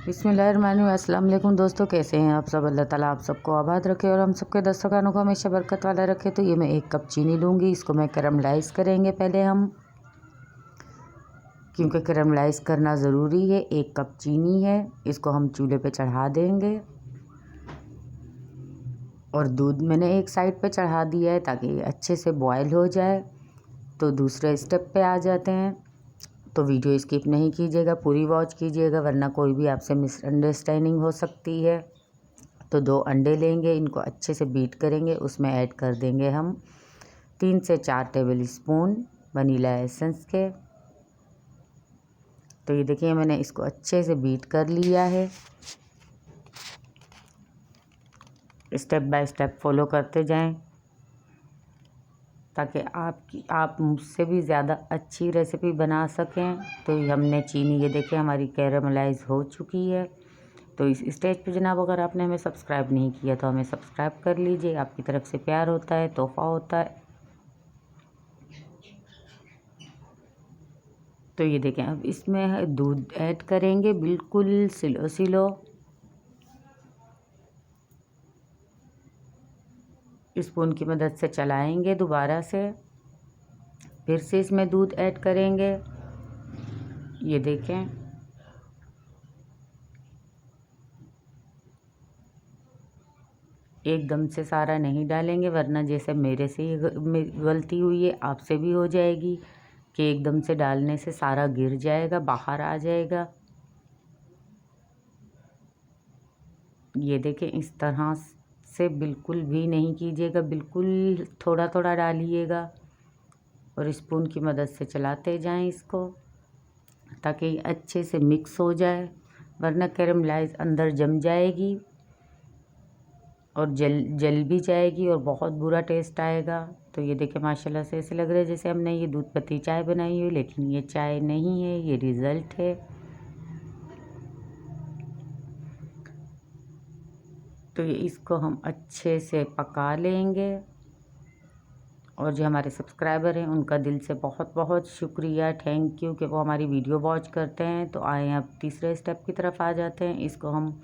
बिस्मिल्लाहिर्रहमानिर्रहीम। अस्सलाम वालेकुम दोस्तों, कैसे हैं आप सब। अल्लाह ताला आप सबको आबाद रखे और हम सबके दस्तरखानों को हमेशा बरकत वाला रखे। तो ये मैं 1 कप चीनी लूँगी, इसको मैं कैरमलाइज़ करेंगे पहले हम, क्योंकि कैरमलाइज़ करना ज़रूरी है। 1 कप चीनी है, इसको हम चूल्हे पे चढ़ा देंगे और दूध मैंने एक साइड पे चढ़ा दिया है ताकि अच्छे से बॉयल हो जाए। तो दूसरे स्टेप पे आ जाते हैं। तो वीडियो स्किप नहीं कीजिएगा, पूरी वॉच कीजिएगा, वरना कोई भी आपसे मिसअंडरस्टैंडिंग हो सकती है। तो 2 अंडे लेंगे, इनको अच्छे से बीट करेंगे, उसमें ऐड कर देंगे हम 3 से 4 टेबल स्पून वनीला एसेंस के। तो ये देखिए मैंने इसको अच्छे से बीट कर लिया है। स्टेप बाय स्टेप फॉलो करते जाएं ताकि आप मुझसे भी ज़्यादा अच्छी रेसिपी बना सकें। तो हमने चीनी ये देखिए हमारी कैरमलाइज़ हो चुकी है। तो इस स्टेज पे जनाब अगर आपने हमें सब्सक्राइब नहीं किया तो हमें सब्सक्राइब कर लीजिए। आपकी तरफ से प्यार होता है, तोहफ़ा होता है। तो ये देखें अब इसमें दूध ऐड करेंगे, बिल्कुल स्लो स्लो। स्पून की मदद से चलाएंगे दोबारा से, फिर से इसमें दूध ऐड करेंगे। ये देखें एकदम से सारा नहीं डालेंगे, वरना जैसे मेरे से ये गलती हुई है आपसे भी हो जाएगी कि एकदम से डालने से सारा गिर जाएगा, बाहर आ जाएगा। ये देखें इस तरह से बिल्कुल भी नहीं कीजिएगा, बिल्कुल थोड़ा थोड़ा डालिएगा और स्पून की मदद से चलाते जाएं इसको ताकि अच्छे से मिक्स हो जाए, वरना कैरमलाइज़ अंदर जम जाएगी और जल भी जाएगी और बहुत बुरा टेस्ट आएगा। तो ये देखिए माशाल्लाह से ऐसे लग रहा है जैसे हमने ये दूध पत्ती चाय बनाई हुई, लेकिन ये चाय नहीं है, ये रिज़ल्ट है। तो ये इसको हम अच्छे से पका लेंगे और जो हमारे सब्सक्राइबर हैं उनका दिल से बहुत बहुत शुक्रिया, थैंक यू कि वो हमारी वीडियो वॉच करते हैं। तो आए अब तीसरे स्टेप की तरफ आ जाते हैं। इसको हम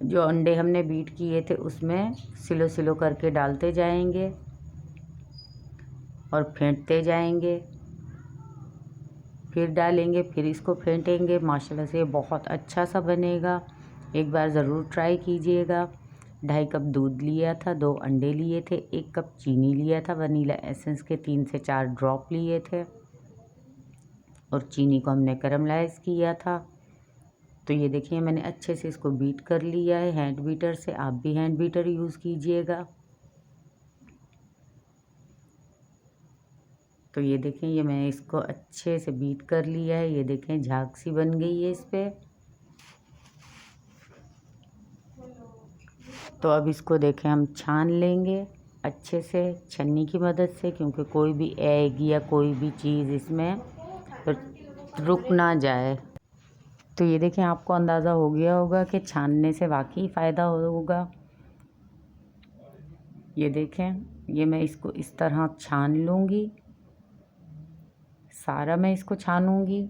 जो अंडे हमने बीट किए थे उसमें स्लो स्लो करके डालते जाएंगे और फेंटते जाएंगे, फिर डालेंगे, फिर इसको फेंटेंगे। माशाल्लाह से बहुत अच्छा सा बनेगा, एक बार ज़रूर ट्राई कीजिएगा। 2.5 कप दूध लिया था, 2 अंडे लिए थे, 1 कप चीनी लिया था, वनीला एसेंस के 3 से 4 ड्रॉप लिए थे और चीनी को हमने कैरमलाइज़ किया था। तो ये देखिए मैंने अच्छे से इसको बीट कर लिया है हैंड बीटर से। आप भी हैंड बीटर यूज़ कीजिएगा। तो ये देखें ये मैंने इसको अच्छे से बीट कर लिया है। ये देखें झाग सी बन गई है इस पर। तो अब इसको देखें हम छान लेंगे अच्छे से छन्नी की मदद से, क्योंकि कोई भी एग या कोई भी चीज़ इसमें रुक ना जाए। तो ये देखें आपको अंदाज़ा हो गया होगा कि छानने से वाकई फ़ायदा होगा। ये देखें ये मैं इसको इस तरह छान लूँगी, सारा मैं इसको छानूँगी।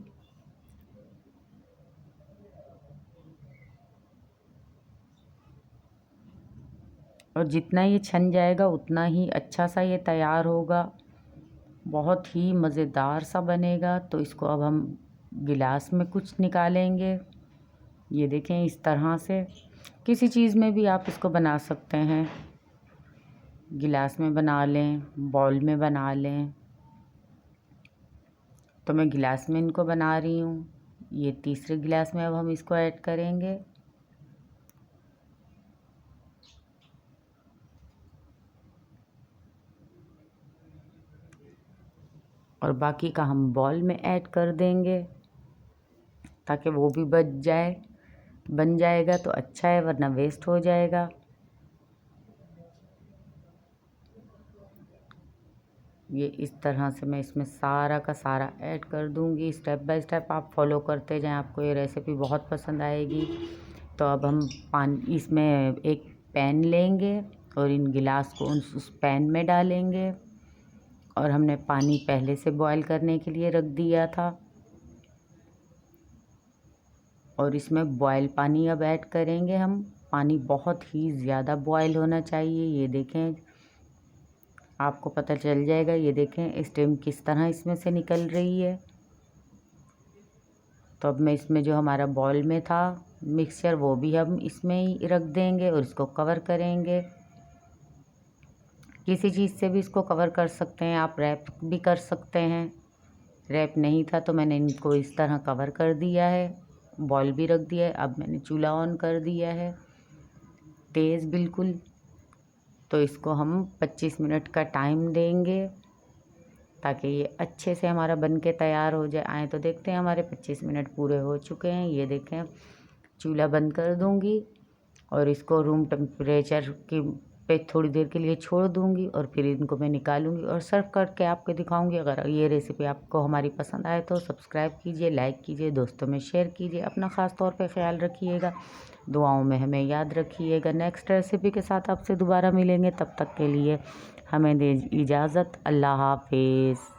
और जितना ये छन जाएगा उतना ही अच्छा सा ये तैयार होगा, बहुत ही मज़ेदार सा बनेगा। तो इसको अब हम गिलास में कुछ निकालेंगे। ये देखें इस तरह से किसी चीज़ में भी आप इसको बना सकते हैं, गिलास में बना लें, बाउल में बना लें। तो मैं गिलास में इनको बना रही हूँ। ये तीसरे गिलास में अब हम इसको ऐड करेंगे। और बाकी का हम बाउल में ऐड कर देंगे ताकि वो भी बन जाएगा तो अच्छा है, वरना वेस्ट हो जाएगा। ये इस तरह से मैं इसमें सारा का सारा ऐड कर दूंगी। स्टेप बाय स्टेप आप फॉलो करते जाएं, आपको ये रेसिपी बहुत पसंद आएगी। तो अब हम पानी इसमें एक पैन लेंगे और इन गिलास को उस पैन में डालेंगे और हमने पानी पहले से बॉईल करने के लिए रख दिया था और इसमें बॉयल पानी अब ऐड करेंगे हम। पानी बहुत ही ज़्यादा बॉयल होना चाहिए। ये देखें, आपको पता चल जाएगा। ये देखें स्टीम किस तरह इसमें से निकल रही है। तो अब मैं इसमें जो हमारा बॉल में था मिक्सचर वो भी हम इसमें ही रख देंगे और इसको कवर करेंगे। किसी चीज़ से भी इसको कवर कर सकते हैं, आप रैप भी कर सकते हैं। रैप नहीं था तो मैंने इनको इस तरह कवर कर दिया है, बॉल भी रख दिया है। अब मैंने चूल्हा ऑन कर दिया है तेज़ बिल्कुल। तो इसको हम 25 मिनट का टाइम देंगे ताकि ये अच्छे से हमारा बन के तैयार हो जाए। आए तो देखते हैं, हमारे 25 मिनट पूरे हो चुके हैं। ये देखें, चूल्हा बंद कर दूंगी और इसको रूम टेम्परेचर की पे थोड़ी देर के लिए छोड़ दूंगी और फिर इनको मैं निकालूंगी और सर्व करके आपको दिखाऊंगी। अगर ये रेसिपी आपको हमारी पसंद आए तो सब्सक्राइब कीजिए, लाइक कीजिए, दोस्तों में शेयर कीजिए। अपना ख़ास तौर पे ख्याल रखिएगा, दुआओं में हमें याद रखिएगा। नेक्स्ट रेसिपी के साथ आपसे दोबारा मिलेंगे, तब तक के लिए हमें दे इजाज़त। अल्लाह हाफिज़।